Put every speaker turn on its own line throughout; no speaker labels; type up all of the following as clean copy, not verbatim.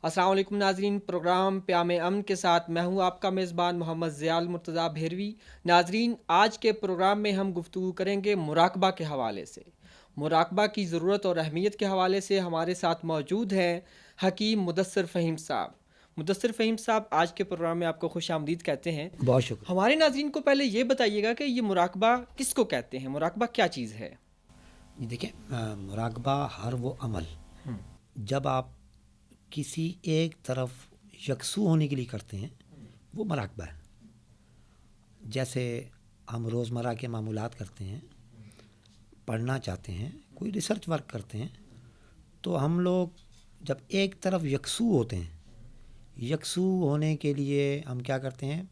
السلام علیکم ناظرین، پروگرام پیام امن کے ساتھ میں ہوں آپ کا میزبان محمد ضیاء مرتضیٰ بھیروی۔ ناظرین، آج کے پروگرام میں ہم گفتگو کریں گے مراقبہ کے حوالے سے۔ مراقبہ کی ضرورت اور اہمیت کے حوالے سے ہمارے ساتھ موجود ہیں حکیم مدثر فہیم صاحب۔ مدثر فہیم صاحب، آج کے پروگرام میں آپ کو خوش آمدید کہتے ہیں۔
بہت شکریہ۔
ہمارے ناظرین کو پہلے یہ بتائیے گا کہ یہ مراقبہ کس کو کہتے ہیں؟ مراقبہ کیا چیز ہے؟
دیکھیں، مراقبہ ہر وہ عمل جب آپ کسی ایک طرف یکسو ہونے کے لیے کرتے ہیں وہ مراقبہ ہے۔ جیسے ہم روزمرہ کے معمولات کرتے ہیں، پڑھنا چاہتے ہیں، کوئی ریسرچ ورک کرتے ہیں، تو ہم لوگ جب ایک طرف یکسو ہوتے ہیں، یکسو ہونے کے لیے ہم کیا کرتے ہیں؟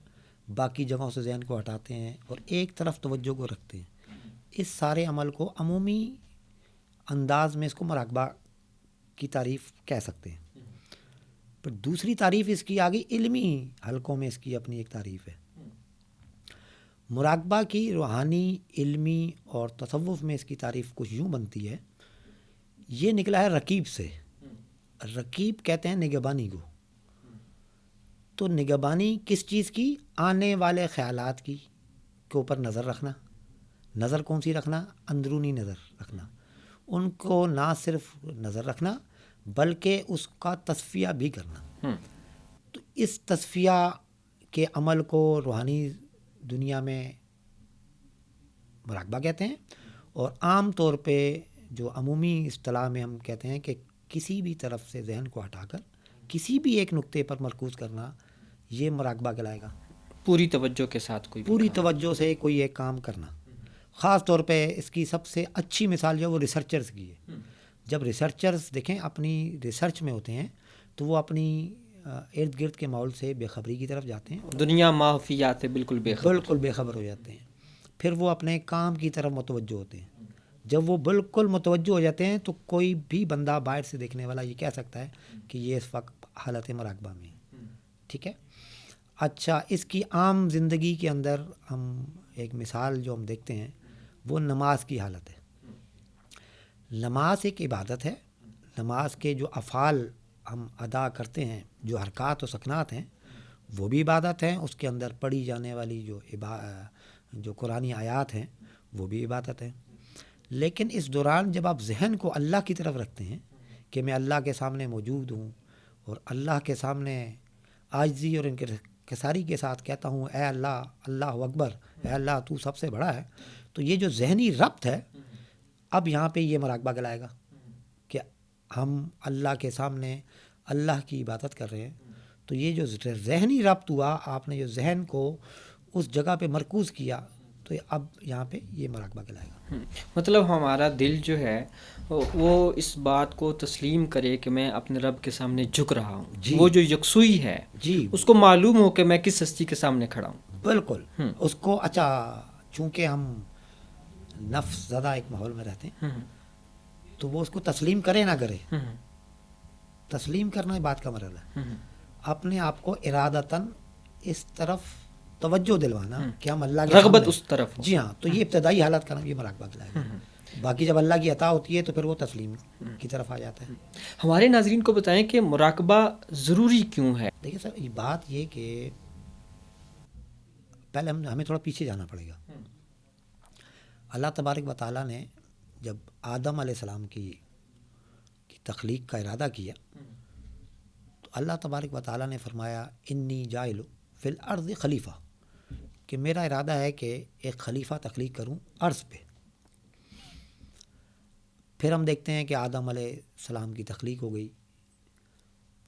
باقی جگہوں سے ذہن کو ہٹاتے ہیں اور ایک طرف توجہ کو رکھتے ہیں۔ اس سارے عمل کو عمومی انداز میں اس کو مراقبہ کی تعریف کہہ سکتے ہیں۔ پر دوسری تعریف اس کی آگے علمی حلقوں میں اس کی اپنی ایک تعریف ہے۔ مراقبہ کی روحانی، علمی اور تصوف میں اس کی تعریف کچھ یوں بنتی ہے، یہ نکلا ہے رقیب سے۔ رقیب کہتے ہیں نگہبانی کو۔ تو نگہبانی کس چیز کی؟ آنے والے خیالات کی کے اوپر نظر رکھنا۔ نظر کون سی رکھنا؟ اندرونی نظر رکھنا۔ ان کو نہ صرف نظر رکھنا بلکہ اس کا تصفیہ بھی کرنا۔ تو اس تصفیہ کے عمل کو روحانی دنیا میں مراقبہ کہتے ہیں، اور عام طور پہ جو عمومی اصطلاح میں ہم کہتے ہیں کہ کسی بھی طرف سے ذہن کو ہٹا کر کسی بھی ایک نقطے پر مرکوز کرنا، یہ مراقبہ کہلائے گا۔
پوری توجہ کے ساتھ
پوری توجہ سے کوئی ایک کام کرنا۔ خاص طور پہ اس کی سب سے اچھی مثال جو ہے وہ ریسرچرز کی ہے۔ جب ریسرچرز دیکھیں اپنی ریسرچ میں ہوتے ہیں تو وہ اپنی ارد گرد کے ماحول سے بے خبری کی طرف جاتے ہیں،
دنیا ماحولیات سے بالکل بے
خبر ہو جاتے ہیں۔ پھر وہ اپنے کام کی طرف متوجہ ہوتے ہیں۔ جب وہ بالکل متوجہ ہو جاتے ہیں تو کوئی بھی بندہ باہر سے دیکھنے والا یہ کہہ سکتا ہے کہ یہ اس وقت حالت مراقبہ میں ہے۔ ٹھیک ہے؟ اچھا، اس کی عام زندگی کے اندر ہم ایک مثال جو ہم دیکھتے ہیں وہ نماز کی حالت ہے۔ نماز ایک عبادت ہے۔ نماز کے جو افعال ہم ادا کرتے ہیں، جو حرکات و سکنات ہیں، وہ بھی عبادت ہیں۔ اس کے اندر پڑھی جانے والی جو قرآنی آیات ہیں وہ بھی عبادت ہیں۔ لیکن اس دوران جب آپ ذہن کو اللہ کی طرف رکھتے ہیں کہ میں اللہ کے سامنے موجود ہوں اور اللہ کے سامنے عاجزی اور انکساری کے ساتھ کہتا ہوں اے اللہ، اللہ اکبر، اے اللہ تو سب سے بڑا ہے، تو یہ جو ذہنی ربط ہے، اب یہاں پہ یہ مراقبہ کہلائے گا کہ ہم اللہ کے سامنے اللہ کی عبادت کر رہے ہیں۔ تو یہ جو ذہنی ربط ہوا، آپ نے جو ذہن کو اس جگہ پہ مرکوز کیا، تو اب یہاں پہ یہ مراقبہ کہلائے گا۔
مطلب ہمارا دل جو ہے وہ اس بات کو تسلیم کرے کہ میں اپنے رب کے سامنے جھک رہا ہوں۔ وہ جو یکسوئی ہے اس کو معلوم ہو کہ میں کس ہستی کے سامنے کھڑا ہوں۔
بالکل اس کو، اچھا چونکہ ہم نفس زدہ ایک ماحول میں رہتے ہیں تو وہ اس کو تسلیم کرے نہ کرے، تسلیم کرنا بات کا مرحلہ ہے۔ اپنے آپ کو ارادتاً اس طرف توجہ دلوانا کہ ہم اللہ کی
رغبت اس طرف ہو۔
جی ہاں، تو یہ ابتدائی حالت کا نام یہ مراقبہ کہلائے گا۔ باقی جب اللہ کی عطا ہوتی ہے تو پھر وہ تسلیم کی طرف آ جاتا ہے۔
ہمارے ناظرین کو بتائیں کہ مراقبہ ضروری کیوں ہے؟
دیکھیں سر، یہ بات یہ کہ پہلے ہمیں تھوڑا پیچھے جانا پڑے گا۔ اللہ تبارک و تعالیٰ نے جب آدم علیہ السلام کی تخلیق کا ارادہ کیا تو اللہ تبارک و تعالیٰ نے فرمایا انی جاعل فی الارض خلیفہ، کہ میرا ارادہ ہے کہ ایک خلیفہ تخلیق کروں عرض پہ۔ پھر ہم دیکھتے ہیں کہ آدم علیہ السلام کی تخلیق ہو گئی،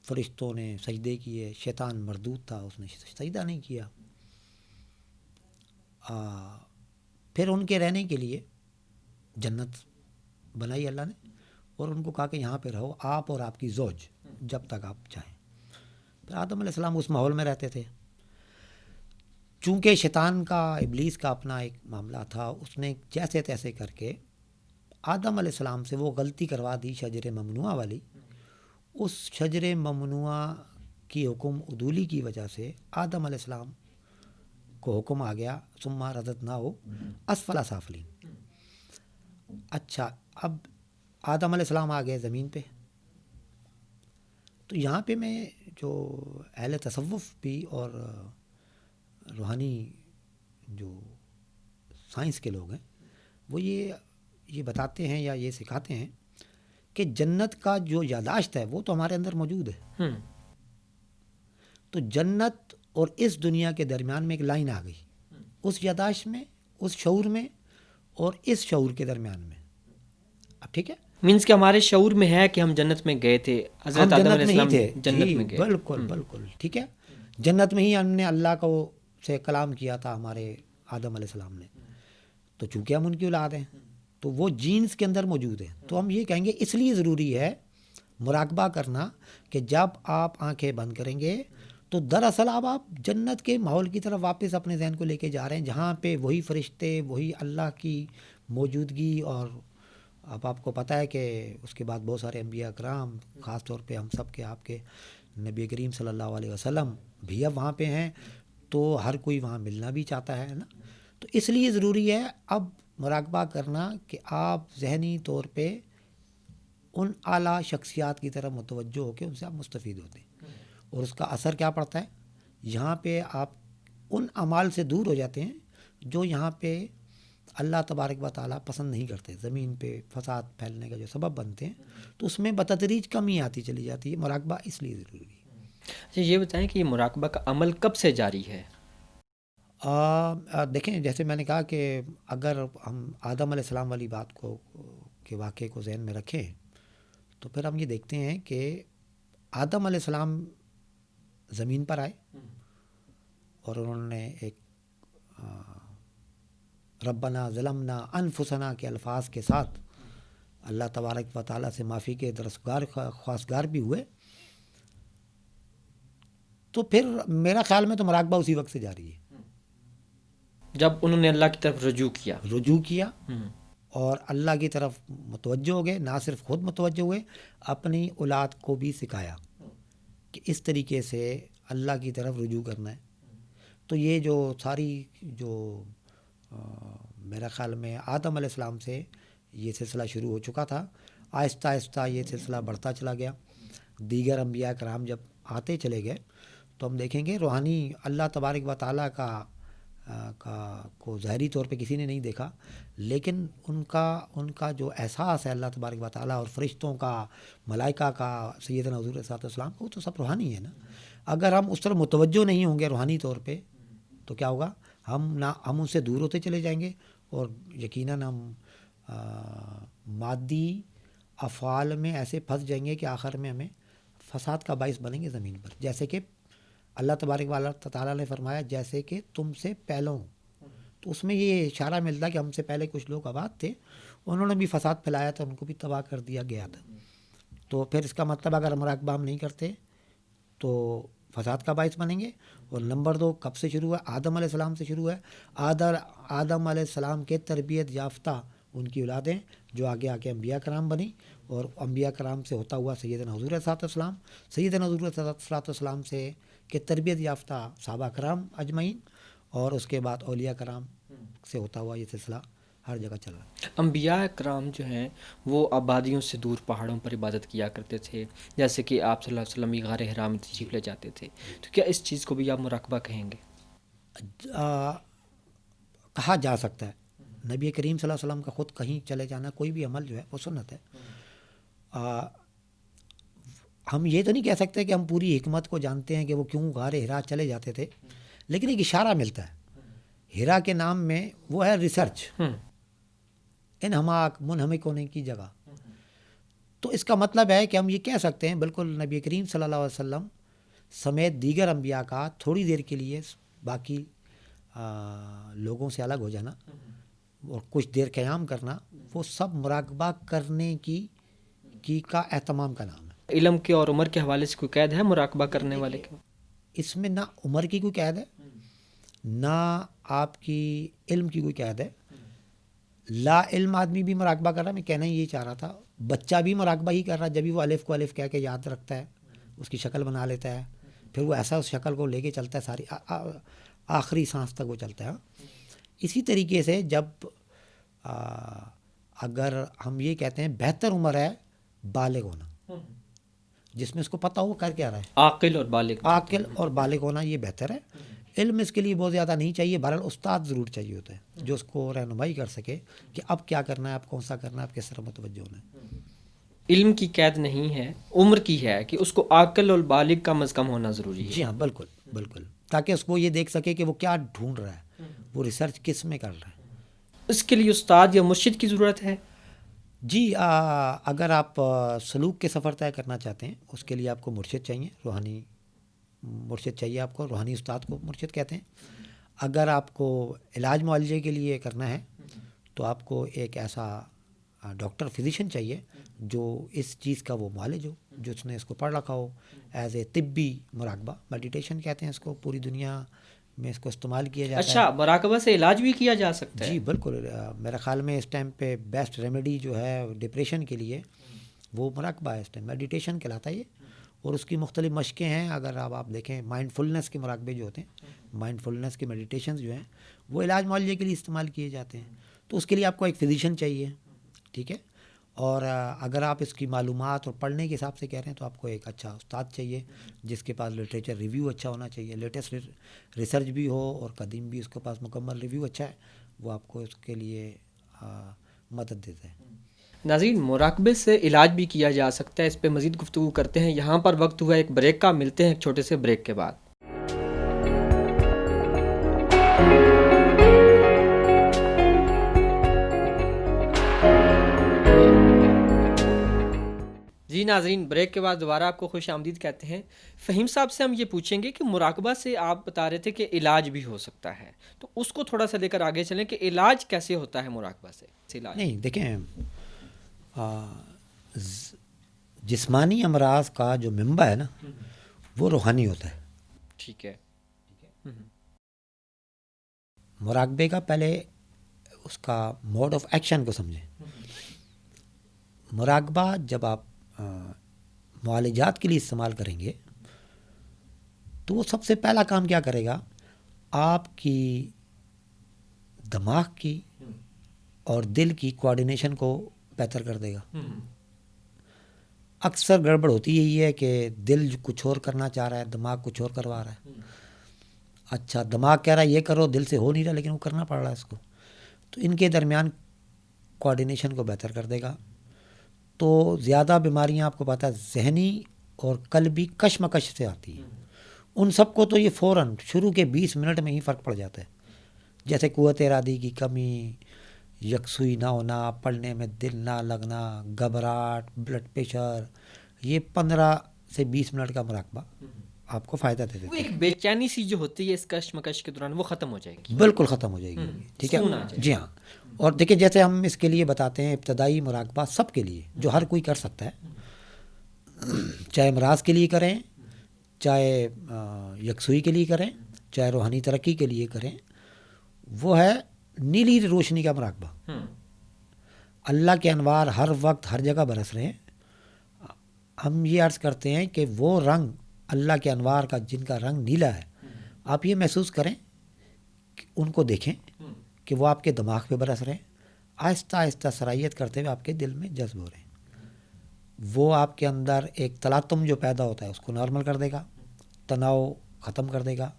فرشتوں نے سجدے کیے، شیطان مردود تھا، اس نے سجدہ نہیں کیا۔ پھر ان کے رہنے کے لیے جنت بنائی اللہ نے، اور ان کو کہا کہ یہاں پہ رہو آپ اور آپ کی زوج جب تک آپ چاہیں۔ پھر آدم علیہ السلام اس ماحول میں رہتے تھے۔ چونکہ شیطان کا، ابلیس کا اپنا ایک معاملہ تھا، اس نے جیسے تیسے کر کے آدم علیہ السلام سے وہ غلطی کروا دی شجر ممنوعہ والی۔ اس شجر ممنوعہ کی حکم عدولی کی وجہ سے آدم علیہ السلام کو حکم آ گیا ثم رددناہ اسفل سافلین. اچھا اب آدم علیہ السلام آ گئے زمین پہ. تو یہاں پہ میں جو اہل تصوف بھی اور روحانی جو سائنس کے لوگ ہیں وہ یہ بتاتے ہیں یا یہ سکھاتے ہیں کہ جنت کا جو یاداشت ہے وہ تو ہمارے اندر موجود ہے. تو جنت اور اس دنیا کے درمیان میں ایک لائن آ گئی اس یاداشت میں، اس شعور میں اور اس شعور کے درمیان میں. اب ٹھیک ہے،
مینس کہ ہمارے شعور میں ہے کہ ہم جنت میں گئے تھے، حضرت
ہم
آدم
جنت
علیہ
میں ہی
السلام
تھے.
جنت
جی
میں گئے.
بالکل بالکل ٹھیک ہے. جنت میں ہی ہم نے اللہ کو سے کلام کیا تھا ہمارے آدم علیہ السلام نے. تو چونکہ ہم ان کی اولاد ہیں تو وہ جینز کے اندر موجود ہیں. تو ہم یہ کہیں گے اس لیے ضروری ہے مراقبہ کرنا کہ جب آپ آنکھیں بند کریں گے تو دراصل اب آپ جنت کے ماحول کی طرف واپس اپنے ذہن کو لے کے جا رہے ہیں جہاں پہ وہی فرشتے، وہی اللہ کی موجودگی. اور اب آپ کو پتہ ہے کہ اس کے بعد بہت سارے انبیاء کرام، خاص طور پہ ہم سب کے آپ کے نبی کریم صلی اللہ علیہ وسلم بھی اب وہاں پہ ہیں. تو ہر کوئی وہاں ملنا بھی چاہتا ہے نا. تو اس لیے ضروری ہے اب مراقبہ کرنا کہ آپ ذہنی طور پہ ان اعلیٰ شخصیات کی طرف متوجہ ہو کے ان سے آپ مستفید ہوتے ہیں. اور اس کا اثر کیا پڑتا ہے؟ یہاں پہ آپ ان اعمال سے دور ہو جاتے ہیں جو یہاں پہ اللہ تبارک و تعالیٰ پسند نہیں کرتے. زمین پہ فساد پھیلنے کا جو سبب بنتے ہیں تو اس میں بتدریج کمی آتی چلی جاتی ہے. مراقبہ اس لیے ضروری ہے.
اچھا یہ بتائیں کہ یہ مراقبہ کا عمل کب سے جاری ہے؟
دیکھیں جیسے میں نے کہا کہ اگر ہم آدم علیہ السلام والی بات کو کے واقعے کو ذہن میں رکھیں تو پھر ہم یہ دیکھتے ہیں کہ آدم علیہ السلام زمین پر آئے اور انہوں نے ایک ربنا ظلمنا انفسنا کے الفاظ کے ساتھ اللہ تبارک و تعالیٰ سے معافی کے خواستگار بھی ہوئے. تو پھر میرا خیال میں تو مراقبہ اسی وقت سے جاری ہے
جب انہوں نے اللہ کی طرف رجوع کیا
اور اللہ کی طرف متوجہ ہو گئے. نہ صرف خود متوجہ ہوئے، اپنی اولاد کو بھی سکھایا کہ اس طریقے سے اللہ کی طرف رجوع کرنا ہے. تو یہ جو ساری جو میرا خیال میں آدم علیہ السلام سے یہ سلسلہ شروع ہو چکا تھا. آہستہ آہستہ یہ سلسلہ بڑھتا چلا گیا. دیگر انبیاء کرام جب آتے چلے گئے تو ہم دیکھیں گے روحانی اللہ تبارک و تعالیٰ کو ظاہری طور پہ کسی نے نہیں دیکھا، لیکن ان کا جو احساس ہے اللہ تبارک و تعالیٰ اور فرشتوں کا، ملائکہ کا، سیدنا حضور صلی اللہ علیہ وسلم کا، وہ تو سب روحانی ہے نا. اگر ہم اس طرح متوجہ نہیں ہوں گے روحانی طور پہ تو کیا ہوگا؟ ہم ان سے دور ہوتے چلے جائیں گے اور یقیناً ہم مادی افعال میں ایسے پھنس جائیں گے کہ آخر میں ہمیں فساد کا باعث بنیں گے زمین پر. جیسے کہ اللہ تبارک و تعالیٰ نے فرمایا جیسے کہ تم سے پہلوں. تو اس میں یہ اشارہ ملتا ہے کہ ہم سے پہلے کچھ لوگ آباد تھے، انہوں نے بھی فساد پھیلایا تھا، ان کو بھی تباہ کر دیا گیا تھا. تو پھر اس کا مطلب اگر مراقبہ ہم نہیں کرتے تو فساد کا باعث بنیں گے. اور نمبر 2 کب سے شروع ہے؟ آدم علیہ السلام سے شروع ہے. آدم علیہ السلام کے تربیت یافتہ ان کی اولادیں جو آگے آ کے انبیاء کرام بنی، اور انبیاء کرام سے ہوتا ہوا سیدنا حضور صلی اللہ علیہ وسلم، سیدنا حضور صلی اللہ علیہ وسلم سے کہ تربیت یافتہ صحابہ کرام اجمعین، اور اس کے بعد اولیاء کرام سے ہوتا ہوا یہ سلسلہ ہر جگہ چل رہا ہے.
انبیاء کرام جو ہیں وہ آبادیوں سے دور پہاڑوں پر عبادت کیا کرتے تھے، جیسے کہ آپ صلی اللہ علیہ وسلم غار حرا میں تشریف لے جاتے تھے. تو کیا اس چیز کو بھی آپ مراقبہ کہیں گے؟
کہا جا سکتا ہے. نبی کریم صلی اللہ علیہ وسلم کا خود کہیں چلے جانا، کوئی بھی عمل جو ہے وہ سنت ہے. ہم یہ تو نہیں کہہ سکتے کہ ہم پوری حکمت کو جانتے ہیں کہ وہ کیوں غار حرا چلے جاتے تھے، لیکن ایک اشارہ ملتا ہے. حرا کے نام میں وہ ہے ریسرچ، انہماک، منہمک ہونے کی جگہ. تو اس کا مطلب ہے کہ ہم یہ کہہ سکتے ہیں بالکل نبی کریم صلی اللہ علیہ وسلم سمیت دیگر انبیاء کا تھوڑی دیر کے لیے باقی لوگوں سے الگ ہو جانا اور کچھ دیر قیام کرنا، وہ سب مراقبہ کرنے کی کا اہتمام کا نام ہے.
علم کے اور عمر کے حوالے سے کوئی قید ہے مراقبہ کرنے والے کے؟
اس میں نہ عمر کی کوئی قید ہے، نہ آپ کی علم کی کوئی قید ہے. لا علم آدمی بھی مراقبہ کر رہا ہے. میں کہنا ہی یہ چاہ رہا تھا، بچہ بھی مراقبہ ہی کر رہا ہے. جبھی وہ الف کو الف کہہ کے یاد رکھتا ہے، اس کی شکل بنا لیتا ہے، پھر وہ ایسا اس شکل کو لے کے چلتا ہے. ساری آخری سانس تک وہ چلتا ہے. اسی طریقے سے جب اگر ہم یہ کہتے ہیں بہتر عمر ہے بالغ ہونا، جس میں اس کو پتہ ہو کر کیا رہا ہے،
عاقل اور بالغ.
عاقل اور بالغ ہونا یہ بہتر ہے. علم اس کے لیے بہت زیادہ نہیں چاہیے، بہرحال استاد ضرور چاہیے ہوتا ہے جو اس کو رہنمائی کر سکے کہ اب کیا کرنا ہے، اب کون سا کرنا ہے، اب کس طرح متوجہ ہونا ہے.
علم کی قید نہیں ہے، عمر کی ہے کہ اس کو عاقل اور بالغ کم از کم ہونا ضروری ہے.
جی ہاں، بالکل بالکل، تاکہ اس کو یہ دیکھ سکے کہ وہ کیا ڈھونڈ رہا ہے، وہ ریسرچ کس میں کر رہا ہے.
اس کے لیے استاد یا مرشد کی ضرورت ہے.
جی اگر آپ سلوک کے سفر طے کرنا چاہتے ہیں اس کے لیے آپ کو مرشد چاہیے، روحانی مرشد چاہیے آپ کو، روحانی استاد کو مرشد کہتے ہیں. اگر آپ کو علاج معالجے کے لیے کرنا ہے تو آپ کو ایک ایسا ڈاکٹر فزیشین چاہیے جو اس چیز کا وہ معالج ہو، جو اس نے اس کو پڑھ رکھا ہو. ایز اے طبی مراقبہ، میڈیٹیشن کہتے ہیں اس کو، پوری دنیا میں اس کو استعمال کیا جاتا ہے.
اچھا، مراقبہ سے علاج بھی کیا جا سکتا ہے؟
جی بالکل، میرے خیال میں اس ٹائم پہ بیسٹ ریمیڈی جو ہے ڈپریشن کے لیے وہ مراقبہ ہے، اس ٹائم میڈیٹیشن کہلاتا ہے یہ. اور اس کی مختلف مشقیں ہیں. اگر آپ دیکھیں مائنڈ فلنس کے مراقبے جو ہوتے ہیں، مائنڈ فلنس کے میڈیٹیشنز جو ہیں وہ علاج معالجے کے لیے استعمال کیے جاتے ہیں. تو اس کے لیے آپ کو ایک فزیشین چاہیے، ٹھیک ہے. اور اگر آپ اس کی معلومات اور پڑھنے کے حساب سے کہہ رہے ہیں تو آپ کو ایک اچھا استاد چاہیے جس کے پاس لٹریچر ریویو اچھا ہونا چاہیے، لیٹسٹ ریسرچ بھی ہو اور قدیم بھی اس کے پاس مکمل ریویو اچھا ہے، وہ آپ کو اس کے لیے مدد دیتا ہے.
ناظرین، مراقبے سے علاج بھی کیا جا سکتا ہے، اس پہ مزید گفتگو کرتے ہیں. یہاں پر وقت ہوا ایک بریک کا، ملتے ہیں ایک چھوٹے سے بریک کے بعد. جی ناظرین، بریک کے بعد دوبارہ آپ کو خوش آمدید کہتے ہیں. فہیم صاحب سے ہم یہ پوچھیں گے کہ مراقبہ سے آپ بتا رہے تھے کہ علاج بھی ہو سکتا ہے، تو اس کو تھوڑا سا لے کر آگے چلیں کہ علاج کیسے ہوتا ہے مراقبہ سے علاج.
نہیں دیکھیں، جسمانی امراض کا جو منبع ہے نا وہ روحانی ہوتا ہے.
ٹھیک ہے.
مراقبے کا پہلے اس کا موڈ آف ایکشن کو سمجھیں. مراقبہ جب آپ معالجات کے لیے استعمال کریں گے تو وہ سب سے پہلا کام کیا کرے گا، آپ کی دماغ کی اور دل کی کوآرڈینیشن کو بہتر کر دے گا. اکثر گڑبڑ ہوتی یہی ہے کہ دل کچھ اور کرنا چاہ رہا ہے، دماغ کچھ اور کروا رہا ہے. اچھا، دماغ کہہ رہا ہے یہ کرو، دل سے ہو نہیں رہا لیکن وہ کرنا پڑ رہا ہے اس کو. تو ان کے درمیان کوآرڈینیشن کو بہتر کر دے گا. تو زیادہ بیماریاں آپ کو پتہ ہے ذہنی اور قلبی کشمکش سے آتی ہیں. ان سب کو تو یہ فوراً شروع کے 20 منٹ میں ہی فرق پڑ جاتا ہے. جیسے قوت ارادی کی کمی، یکسوئی نہ ہونا، پڑھنے میں دل نہ لگنا، گھبراہٹ، بلڈ پریشر، یہ 15 سے 20 منٹ کا مراقبہ آپ کو فائدہ دے دیتا ہے.
ایک بے چینی سی جو ہوتی ہے اس کشمکش کے دوران وہ ختم ہو جائے گی.
بالکل ختم ہو جائے گی. ٹھیک ہے. جی ہاں. اور دیکھیں جیسے ہم اس کے لیے بتاتے ہیں ابتدائی مراقبہ سب کے لیے جو ہر کوئی کر سکتا ہے، چاہے امراض کے لیے کریں، چاہے یکسوئی کے لیے کریں، چاہے روحانی ترقی کے لیے کریں، وہ ہے نیلی روشنی کا مراقبہ. اللہ کے انوار ہر وقت ہر جگہ برس رہے ہیں. ہم یہ عرض کرتے ہیں کہ وہ رنگ اللہ کے انوار کا جن کا رنگ نیلا ہے، آپ یہ محسوس کریں کہ ان کو دیکھیں کہ وہ آپ کے دماغ پہ برس رہے ہیں، آہستہ آہستہ سرائیت کرتے ہوئے آپ کے دل میں جذب ہو رہے ہیں. وہ آپ کے اندر ایک تلاطم جو پیدا ہوتا ہے اس کو نارمل کر دے گا، تناؤ ختم کر دے گا،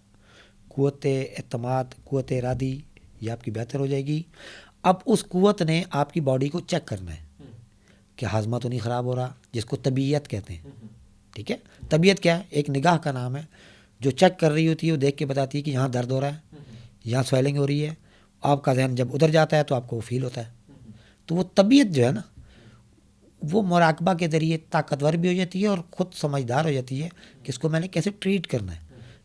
قوت اعتماد، قوت ارادی یہ آپ کی بہتر ہو جائے گی. اب اس قوت نے آپ کی باڈی کو چیک کرنا ہے کہ ہاضمہ تو نہیں خراب ہو رہا، جس کو طبیعت کہتے ہیں. ٹھیک ہے. طبیعت کیا ہے؟ ایک نگاہ کا نام ہے جو چیک کر رہی ہوتی ہے، وہ دیکھ کے بتاتی ہے کہ یہاں درد ہو رہا ہے، یہاں سویلنگ ہو رہی ہے. آپ کا ذہن جب ادھر جاتا ہے تو آپ کو وہ فیل ہوتا ہے. تو وہ طبیعت جو ہے نا وہ مراقبہ کے ذریعے طاقتور بھی ہو جاتی ہے اور خود سمجھدار ہو جاتی ہے کہ اس کو میں نے کیسے ٹریٹ کرنا ہے.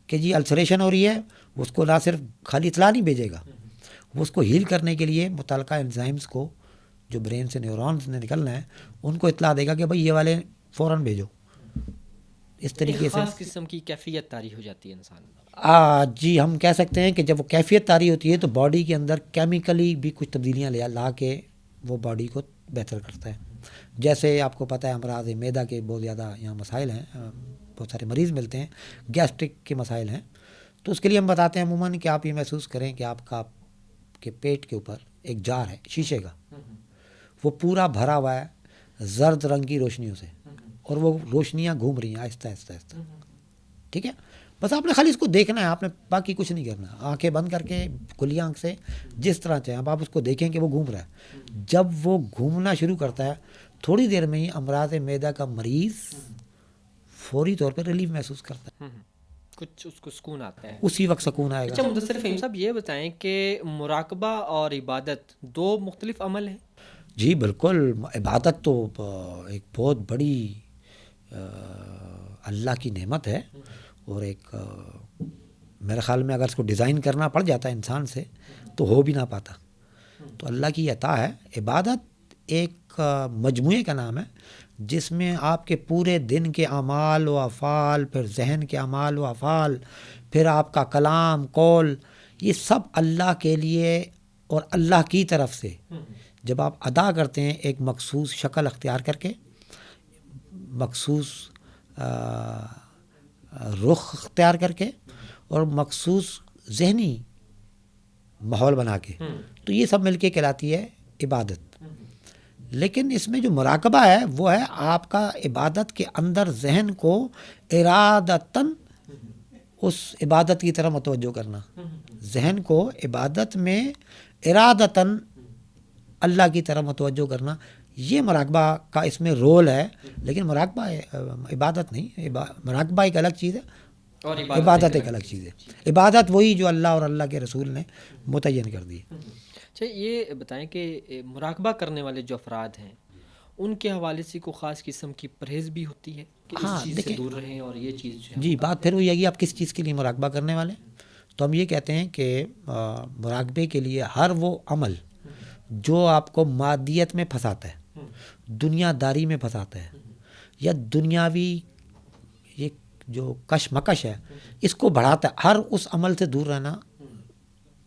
کہ جی السریشن ہو رہی ہے، اس کو نہ صرف خالی اطلاع نہیں بھیجے گا، وہ اس کو ہیل کرنے کے لیے متعلقہ انزائمز کو جو برین سے نیورونز نے نکلنا ہے ان کو اطلاع دے گا کہ بھائی یہ والے فوراً بھیجو. اس طریقے سے
خاص قسم کی کیفیت طاری ہو جاتی ہے انسان.
جی ہم کہہ سکتے ہیں کہ جب وہ کیفیت طاری ہوتی ہے تو باڈی کے اندر کیمیکلی بھی کچھ تبدیلیاں لا کے وہ باڈی کو بہتر کرتا ہے. جیسے آپ کو پتہ ہے امراض معدہ کے بہت زیادہ یہاں مسائل ہیں، بہت سارے مریض ملتے ہیں، گیسٹرک کے مسائل ہیں. تو تو اس کے لیے ہم بتاتے ہیں عموماً کہ آپ یہ محسوس کریں کہ آپ کا کے پیٹ کے اوپر ایک جار ہے شیشے کا، وہ پورا بھرا ہوا ہے زرد رنگ کی روشنیوں سے، اور وہ روشنیاں گھوم رہی ہیں آہستہ آہستہ آہستہ، ٹھیک ہے؟ بس آپ نے خالی اس کو دیکھنا ہے، آپ نے باقی کچھ نہیں کرنا، آنکھیں بند کر کے کھلی آنکھ سے جس طرح چاہیں اب آپ اس کو دیکھیں کہ وہ گھوم رہا ہے۔ جب وہ گھومنا شروع کرتا ہے تھوڑی دیر میں ہی امراض معدہ کا مریض فوری طور پہ ریلیف محسوس کرتا ہے،
کچھ اس کو سکون آتا ہے،
اسی وقت سکون آئے
اچھا
گا۔
مدثر فہیم صاحب یہ بتائیں کہ مراقبہ اور عبادت دو مختلف عمل ہیں؟
جی بالکل، عبادت تو ایک بہت بڑی اللہ کی نعمت ہے، اور ایک میرے خیال میں اگر اس کو ڈیزائن کرنا پڑ جاتا ہے انسان سے تو ہو بھی نہ پاتا، تو اللہ کی عطا ہے۔ عبادت ایک مجموعے کا نام ہے جس میں آپ کے پورے دن کے اعمال و افعال، پھر ذہن کے اعمال و افعال، پھر آپ کا کلام قول، یہ سب اللہ کے لیے اور اللہ کی طرف سے جب آپ ادا کرتے ہیں ایک مخصوص شکل اختیار کر کے، مخصوص رخ اختیار کر کے، اور مخصوص ذہنی ماحول بنا کے، تو یہ سب مل کے کہلاتی ہے عبادت۔ لیکن اس میں جو مراقبہ ہے وہ ہے آپ کا عبادت کے اندر ذہن کو ارادتاً اس عبادت کی طرف متوجہ کرنا، ذہن کو عبادت میں ارادتاً اللہ کی طرف متوجہ کرنا، یہ مراقبہ کا اس میں رول ہے۔ لیکن مراقبہ عبادت نہیں، مراقبہ ایک الگ چیز ہے
اور
عبادت ایک الگ چیز ہے۔ عبادت وہی جو اللہ اور اللہ کے رسول نے متعین کر دی۔
اچھا یہ بتائیں کہ مراقبہ کرنے والے جو افراد ہیں ان کے حوالے سے کوئی خاص قسم کی پرہیز بھی ہوتی ہے کہ اس چیز سے دور رہیں اور یہ چیز جو ہے؟
جی بات پھر وہی ہے کہ آپ کس چیز کے لیے مراقبہ کرنے والے ہیں، تو ہم یہ کہتے ہیں کہ مراقبے کے لیے ہر وہ عمل جو آپ کو مادیت میں پھنساتا ہے، دنیا داری میں پھنساتا ہے، یا دنیاوی یہ جو کشمکش ہے اس کو بڑھاتا ہے، ہر اس عمل سے دور رہنا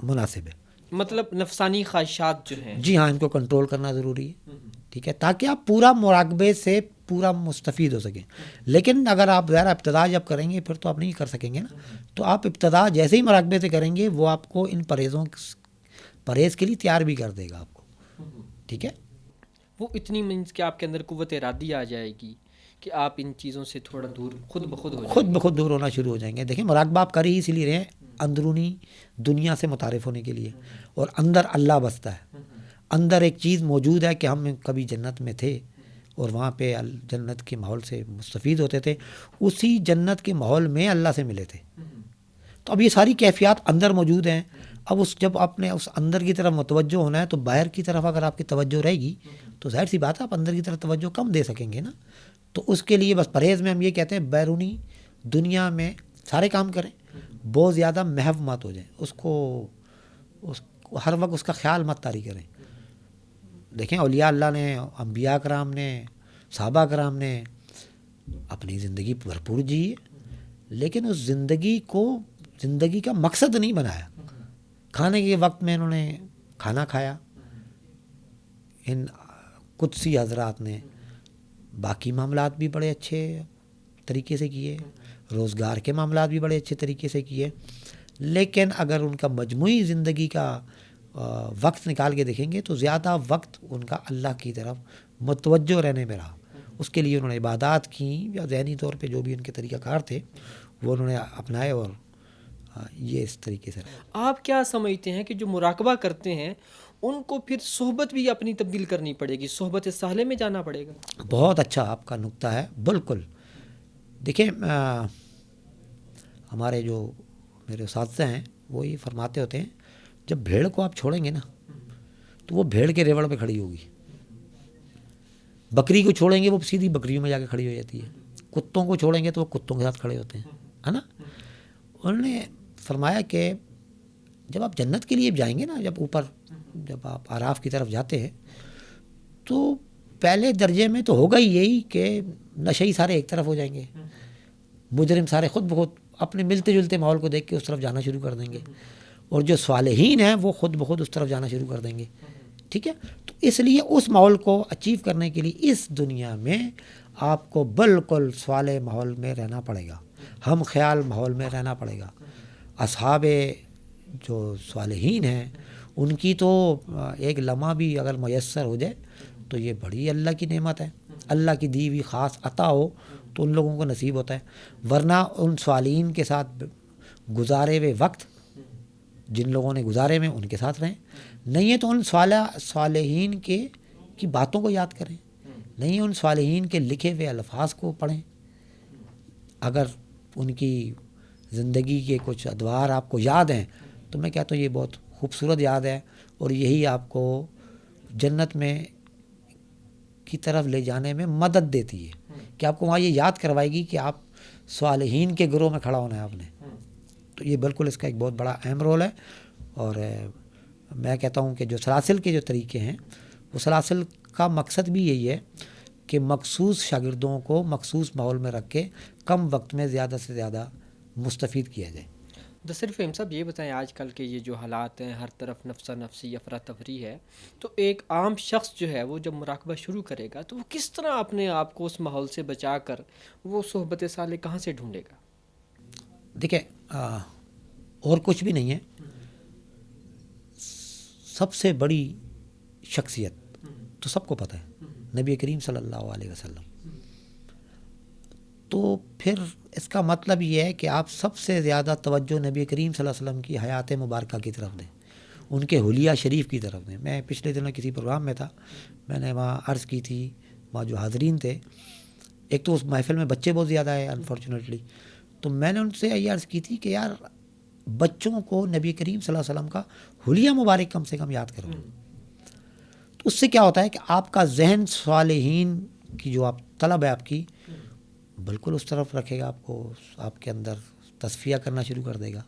مناسب ہے۔
مطلب نفسانی خواہشات جو ہیں،
جی ہاں، ان کو کنٹرول کرنا ضروری ہے، ٹھیک ہے، تاکہ آپ پورا مراقبے سے پورا مستفید ہو سکیں۔ لیکن اگر آپ ذرا ابتدا جب کریں گے پھر تو آپ نہیں کر سکیں گے نا، تو آپ ابتدا جیسے ہی مراقبے سے کریں گے وہ آپ کو ان پرہیز کے لیے تیار بھی کر دے گا آپ کو، ٹھیک ہے۔
وہ اتنی مینس کہ آپ کے اندر قوت ارادی آ جائے گی کہ آپ ان چیزوں سے تھوڑا دور خود بخود ہو جائیں
خود بخود دور ہونا شروع ہو جائیں گے۔ دیکھیں مراقبہ آپ کر ہی اسی لیے رہے ہیں، اندرونی دنیا سے متعارف ہونے کے لیے، اور اندر اللہ بستا ہے، اندر ایک چیز موجود ہے کہ ہم کبھی جنت میں تھے اور وہاں پہ جنت کے ماحول سے مستفید ہوتے تھے، اسی جنت کے ماحول میں اللہ سے ملے تھے، تو اب یہ ساری کیفیات اندر موجود ہیں۔ اب جب آپ نے اس اندر کی طرف متوجہ ہونا ہے تو باہر کی طرف اگر آپ کی توجہ رہے گی تو ظاہر سی بات ہے آپ اندر کی طرف توجہ کم دے سکیں گے نا، تو اس کے لیے بس پرہیز میں ہم یہ کہتے ہیں بیرونی دنیا میں سارے کام کریں، بہت زیادہ محو مت ہو جائیں، اس کو ہر وقت اس کا خیال مت طاری کریں۔ دیکھیں اولیاء اللہ نے، انبیاء کرام نے، صحابہ کرام نے اپنی زندگی بھرپور جی ہے، لیکن اس زندگی کا مقصد نہیں بنایا۔ کھانے کے وقت میں انہوں نے کھانا کھایا، ان قدسی حضرات نے باقی معاملات بھی بڑے اچھے طریقے سے کیے، روزگار کے معاملات بھی بڑے اچھے طریقے سے کیے، لیکن اگر ان کا مجموعی زندگی کا وقت نکال کے دیکھیں گے تو زیادہ وقت ان کا اللہ کی طرف متوجہ رہنے میں رہا۔ اس کے لیے انہوں نے عبادات کی یا ذہنی طور پہ جو بھی ان کے طریقہ کار تھے وہ انہوں نے اپنائے، اور یہ اس طریقے سے رہا۔
آپ کیا سمجھتے ہیں کہ جو مراقبہ کرتے ہیں ان کو پھر صحبت بھی اپنی تبدیل کرنی پڑے گی، صحبت صالح میں جانا پڑے گا؟
بہت اچھا آپ کا نقطہ ہے، بالکل۔ دیکھیں ہمارے جو میرے اساتذہ ہیں وہ یہ فرماتے ہوتے ہیں جب بھیڑ کو آپ چھوڑیں گے نا تو وہ بھیڑ کے ریوڑ پہ کھڑی ہوگی، بکری کو چھوڑیں گے وہ سیدھی بکریوں میں جا کے کھڑی ہو جاتی ہے، کتوں کو چھوڑیں گے تو وہ کتوں کے ساتھ کھڑے ہوتے ہیں، ہے نا۔ انہوں نے فرمایا کہ جب آپ جنت کے لیے جائیں گے نا، جب اوپر جب آپ اعراف کی طرف جاتے ہیں تو پہلے درجے میں تو ہوگا ہی یہی کہ نشئی سارے ایک طرف ہو جائیں گے، مجرم سارے خود بخود اپنے ملتے جلتے ماحول کو دیکھ کے اس طرف جانا شروع کر دیں گے، اور جو صالحین ہیں وہ خود بخود اس طرف جانا شروع کر دیں گے، ٹھیک ہے۔ تو اس لیے اس ماحول کو اچیو کرنے کے لیے اس دنیا میں آپ کو بالکل صالح ماحول میں رہنا پڑے گا، ہم خیال ماحول میں رہنا پڑے گا۔ اصحاب جو صالحین ہیں ان کی تو ایک لمحہ بھی اگر میسر ہو جائے تو یہ بڑی اللہ کی نعمت ہے، اللہ کی دی ہوئی خاص عطا ہو تو ان لوگوں کو نصیب ہوتا ہے، ورنہ ان صالحین کے ساتھ گزارے ہوئے وقت جن لوگوں نے گزارے ہوئے ان کے ساتھ رہیں، نہیں ہے تو ان صالحین کی باتوں کو یاد کریں، نہیں ان صالحین کے لکھے ہوئے الفاظ کو پڑھیں، اگر ان کی زندگی کے کچھ ادوار آپ کو یاد ہیں تو میں کہتا ہوں یہ بہت خوبصورت یاد ہے، اور یہی آپ کو جنت میں کی طرف لے جانے میں مدد دیتی ہے کہ آپ کو وہاں یہ یاد کروائے گی کہ آپ صالحین کے گروہ میں کھڑا ہونا ہے آپ نے. تو یہ بالکل اس کا ایک بہت بڑا اہم رول ہے. اور میں کہتا ہوں کہ جو سلاسل کے جو طریقے ہیں وہ سلاسل کا مقصد بھی یہی ہے کہ مخصوص شاگردوں کو مخصوص ماحول میں رکھ کے کم وقت میں زیادہ سے زیادہ مستفید کیا جائے.
دسر فہم صاحب یہ بتائیں، آج کل کے یہ جو حالات ہیں ہر طرف نفسا نفسی افراتفری ہے، تو ایک عام شخص جو ہے وہ جب مراقبہ شروع کرے گا تو وہ کس طرح اپنے آپ کو اس ماحول سے بچا کر وہ صحبت صالح کہاں سے ڈھونڈے گا؟
دیکھیں اور کچھ بھی نہیں ہے، سب سے بڑی شخصیت تو سب کو پتہ ہے نبی کریم صلی اللہ علیہ وسلم. تو پھر اس کا مطلب یہ ہے کہ آپ سب سے زیادہ توجہ نبی کریم صلی اللہ علیہ وسلم کی حیات مبارکہ کی طرف دیں، ان کے حلیہ شریف کی طرف دیں. میں پچھلے دنوں کسی پروگرام میں تھا، میں نے وہاں عرض کی تھی، وہاں جو حاضرین تھے، ایک تو اس محفل میں بچے بہت زیادہ ہیں انفارچونیٹلی، تو میں نے ان سے یہ عرض کی تھی کہ یار بچوں کو نبی کریم صلی اللہ علیہ وسلم کا حلیہ مبارک کم سے کم یاد کرو. تو اس سے کیا ہوتا ہے کہ آپ کا ذہن صالحین کی جو آپ طلب ہے آپ کی بالکل اس طرف رکھے گا، آپ کو آپ کے اندر تصفیہ کرنا شروع کر دے گا.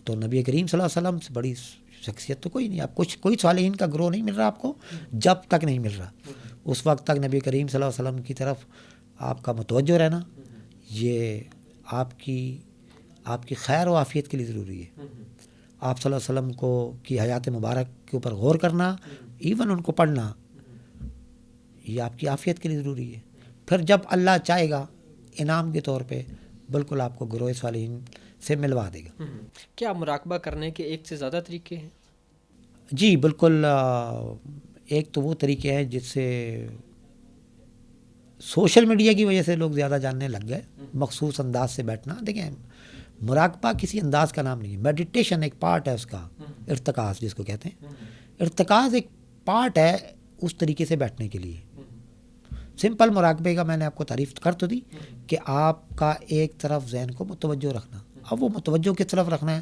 تو نبی کریم صلی اللہ علیہ وسلم سے بڑی شخصیت تو کوئی نہیں. آپ کوئی صالحین کا گروہ نہیں مل رہا آپ کو جب تک نہیں مل رہا، اس وقت تک نبی کریم صلی اللہ علیہ وسلم کی طرف آپ کا متوجہ رہنا یہ آپ کی خیر و عافیت کے لیے ضروری ہے. آپ صلی اللہ علیہ وسلم کی حیات مبارک کے اوپر غور کرنا، ایون ان کو پڑھنا، یہ آپ کی عافیت کے لیے ضروری ہے. پھر جب اللہ چاہے گا انعام کے طور پہ بالکل آپ کو گروہ صالحین سے ملوا دے گا.
کیا مراقبہ کرنے کے ایک سے زیادہ طریقے ہیں؟
جی بالکل. ایک تو وہ طریقے ہیں جس سے سوشل میڈیا کی وجہ سے لوگ زیادہ جاننے لگ گئے، مخصوص انداز سے بیٹھنا. دیکھیں مراقبہ کسی انداز کا نام نہیں ہے، میڈیٹیشن ایک پارٹ ہے اس کا، ارتکاز جس کو کہتے ہیں، ارتکاز ایک پارٹ ہے اس طریقے سے بیٹھنے کے لیے. سمپل مراقبے کا میں نے آپ کو تعریف کر تو دی کہ آپ کا ایک طرف ذہن کو متوجہ رکھنا. اب وہ متوجہ کس طرف رکھنا ہے؟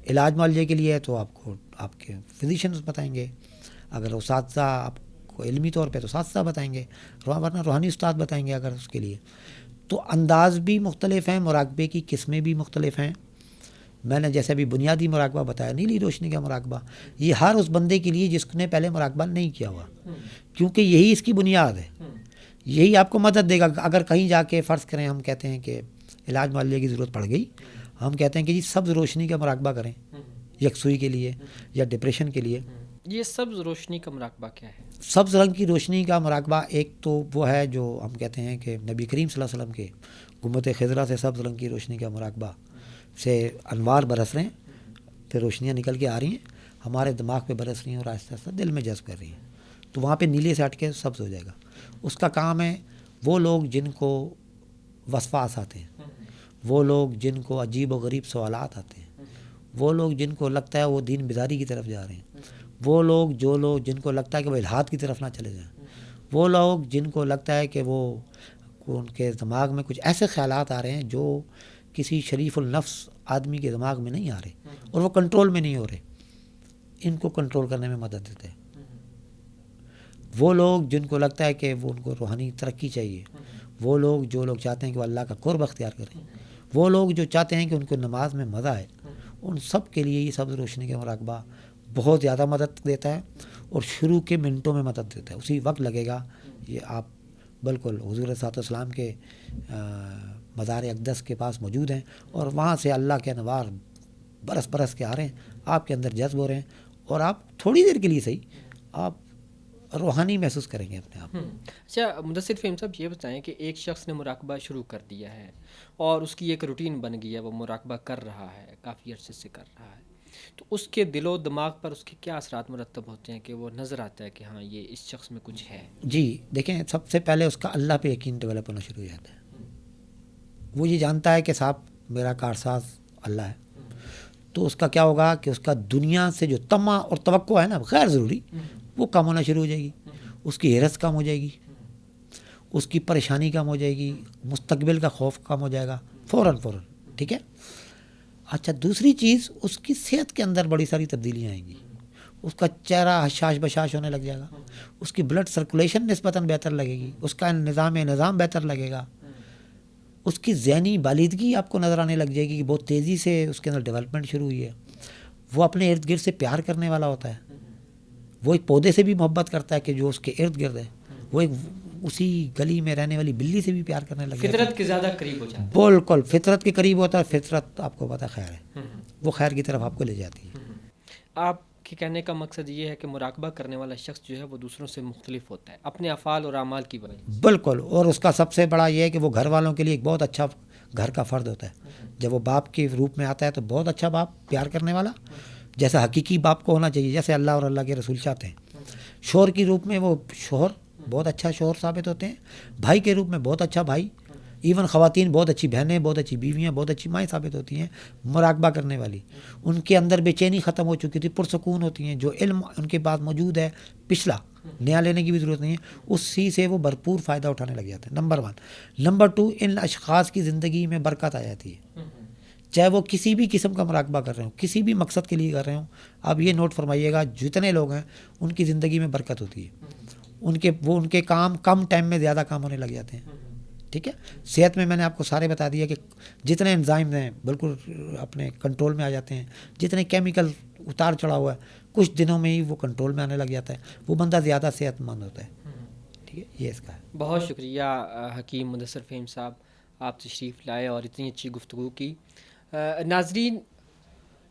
علاج معالجے کے لیے ہے تو آپ کو آپ کے فزیشنز بتائیں گے، اگر اساتذہ آپ کو علمی طور پہ تو اساتذہ بتائیں گے، ورنہ روحانی استاد بتائیں گے اگر اس کے لیے. تو انداز بھی مختلف ہیں، مراقبے کی قسمیں بھی مختلف ہیں. میں نے جیسے ابھی بنیادی مراقبہ بتایا نیلی روشنی کا مراقبہ، یہ ہر اس بندے کے لیے جس نے پہلے مراقبہ نہیں کیا ہوا، کیونکہ یہی اس کی بنیاد ہے، یہی آپ کو مدد دے گا. اگر کہیں جا کے فرض کریں ہم کہتے ہیں کہ علاج معالجے کی ضرورت پڑ گئی، ہم کہتے ہیں کہ جی سبز روشنی کا مراقبہ کریں یکسوئی کے لیے یا ڈپریشن کے لیے.
یہ سبز روشنی کا مراقبہ کیا ہے؟
سبز رنگ کی روشنی کا مراقبہ ایک تو وہ ہے جو ہم کہتے ہیں کہ نبی کریم صلی اللہ علیہ وسلم کے گنبد خضرا سے سبز رنگ کی روشنی کا مراقبہ سے انوار برس رہے ہیں، پھر روشنیاں نکل کے آ رہی ہیں ہمارے دماغ پہ برس رہی ہیں اور آہستہ آہستہ دل میں جذب کر رہی ہیں، تو وہاں پہ نیلے سے ہٹ کے سبز ہو جائے گا. اس کا کام ہے وہ لوگ جن کو وسواس آتے ہیں، وہ لوگ جن کو عجیب و غریب سوالات آتے ہیں، وہ لوگ جن کو لگتا ہے وہ دین بیداری کی طرف جا رہے ہیں، وہ لوگ جن کو لگتا ہے کہ وہ الحاد کی طرف نہ چلے جائیں، وہ لوگ جن کو لگتا ہے کہ وہ ان کے دماغ میں کچھ ایسے خیالات آ رہے ہیں جو کسی شریف النفس آدمی کے دماغ میں نہیں آ رہے اور وہ کنٹرول میں نہیں ہو رہے، ان کو کنٹرول کرنے میں مدد دیتے ہیں. وہ لوگ جن کو لگتا ہے کہ وہ ان کو روحانی ترقی چاہیے، وہ لوگ جو لوگ چاہتے ہیں کہ وہ اللہ کا قرب اختیار کریں، وہ لوگ جو چاہتے ہیں کہ ان کو نماز میں مزہ آئے، ان سب کے لیے یہ سبز روشنی کا مراقبہ بہت زیادہ مدد دیتا ہے اور شروع کے منٹوں میں مدد دیتا ہے. اسی وقت لگے گا. یہ آپ بالکل حضور صلی اللہ علیہ وسلم کے مزار اقدس کے پاس موجود ہیں اور وہاں سے اللہ کے انوار برس برس کے آ رہے ہیں، آپ کے اندر جذب ہو رہے ہیں، اور آپ تھوڑی دیر کے لیے صحیح آپ روحانی محسوس کریں گے اپنے آپ.
اچھا مدثر فہیم صاحب یہ بتائیں کہ ایک شخص نے مراقبہ شروع کر دیا ہے اور اس کی ایک روٹین بن گئی ہے, وہ مراقبہ کر رہا ہے, کافی عرصے سے کر رہا ہے, تو اس کے دل و دماغ پر اس کے کیا اثرات مرتب ہوتے ہیں کہ وہ نظر آتا ہے کہ ہاں یہ اس شخص میں کچھ ہے؟
جی دیکھیں, سب سے پہلے اس کا اللہ پہ یقین ڈیولپ ہونا شروع ہو جاتا ہے. وہ یہ جانتا ہے کہ صاحب میرا کارساز اللہ ہے, تو اس کا کیا ہوگا کہ اس کا دنیا سے جو طمع اور توقع ہے نا غیر ضروری, وہ کم ہونا شروع ہو جائے گی. اس کی ہرس کم ہو جائے گی, اس کی پریشانی کم ہو جائے گی, مستقبل کا خوف کم ہو جائے گا فوراً. ٹھیک ہے. اچھا دوسری چیز, اس کی صحت کے اندر بڑی ساری تبدیلیاں آئیں گی. اس کا چہرہ حشاش بشاش ہونے لگ جائے گا, اس کی بلڈ سرکولیشن نسبتاً بہتر لگے گی, اس کا نظام بہتر لگے گا, اس کی ذہنی بالیدگی آپ کو نظر آنے لگ جائے گی کہ بہت تیزی سے اس کے اندر ڈیولپمنٹ شروع ہوئی ہے. وہ اپنے ارد گرد سے پیار کرنے والا ہوتا ہے. وہ ایک پودے سے بھی محبت کرتا ہے کہ جو اس کے ارد گرد ہے. وہ ایک اسی گلی میں رہنے والی بلی سے بھی پیار کرنے لگ جاتا ہے.
فطرت کے زیادہ قریب ہو جاتا ہے.
بالکل فطرت کے قریب ہوتا ہے. فطرت آپ کو پتہ خیر ہے, وہ خیر کی طرف آپ کو لے جاتی ہے.
آپ کے کہنے کا مقصد یہ ہے کہ مراقبہ کرنے والا شخص جو ہے وہ دوسروں سے مختلف ہوتا ہے اپنے افعال اور اعمال کی وجہ سے.
بالکل. اور اس کا سب سے بڑا یہ ہے کہ وہ گھر والوں کے لیے ایک بہت اچھا گھر کا فرد ہوتا ہے. جب وہ باپ کے روپ میں آتا ہے تو بہت اچھا باپ, پیار کرنے والا, جیسا حقیقی باپ کو ہونا چاہیے, جیسے اللہ اور اللہ کے رسول چاہتے ہیں. شوہر کی روپ میں وہ شوہر بہت اچھا شوہر ثابت ہوتے ہیں. بھائی کے روپ میں بہت اچھا بھائی, ایون خواتین بہت اچھی بہنیں, بہت اچھی بیویاں, بہت اچھی مائیں ثابت ہوتی ہیں مراقبہ کرنے والی. ان کے اندر بے چینی ختم ہو چکی تھی, پرسکون ہوتی ہیں. جو علم ان کے پاس موجود ہے پچھلا, نیا لینے کی بھی ضرورت نہیں ہے, اسی سے وہ بھرپور فائدہ اٹھانے لگ جاتے ہیں. نمبر 1. نمبر 2, ان اشخاص کی زندگی میں برکت آ جاتی ہے, چاہے وہ کسی بھی قسم کا مراقبہ کر رہے ہوں, کسی بھی مقصد کے لیے کر رہے ہوں. اب یہ نوٹ فرمائیے گا, جتنے لوگ ہیں ان کی زندگی میں برکت ہوتی ہے. ان کے کام کم ٹائم میں زیادہ کام ہونے لگ جاتے ہیں. ٹھیک ہے. صحت میں نے آپ کو سارے بتا دیا کہ جتنے انزائم ہیں بالکل اپنے کنٹرول میں آ جاتے ہیں. جتنے کیمیکل اتار چڑھا ہوا ہے کچھ دنوں میں ہی وہ کنٹرول میں آنے لگ جاتا ہے. وہ بندہ زیادہ صحت مند ہوتا ہے. ٹھیک ہے, یہ اس کا ہے.
بہت شکریہ حکیم مدثر فہیم صاحب, آپ تشریف لائے اور اتنی اچھی گفتگو کی. ناظرین,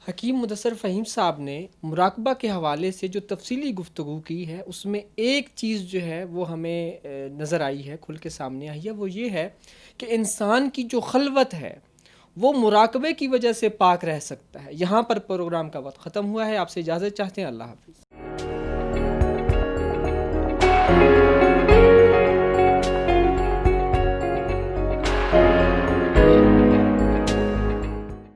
حکیم مدثر فہیم صاحب نے مراقبہ کے حوالے سے جو تفصیلی گفتگو کی ہے اس میں ایک چیز جو ہے وہ ہمیں نظر آئی ہے, کھل کے سامنے آئی ہے. وہ یہ ہے کہ انسان کی جو خلوت ہے وہ مراقبے کی وجہ سے پاک رہ سکتا ہے. یہاں پر پروگرام کا وقت ختم ہوا ہے. آپ سے اجازت چاہتے ہیں. اللہ حافظ.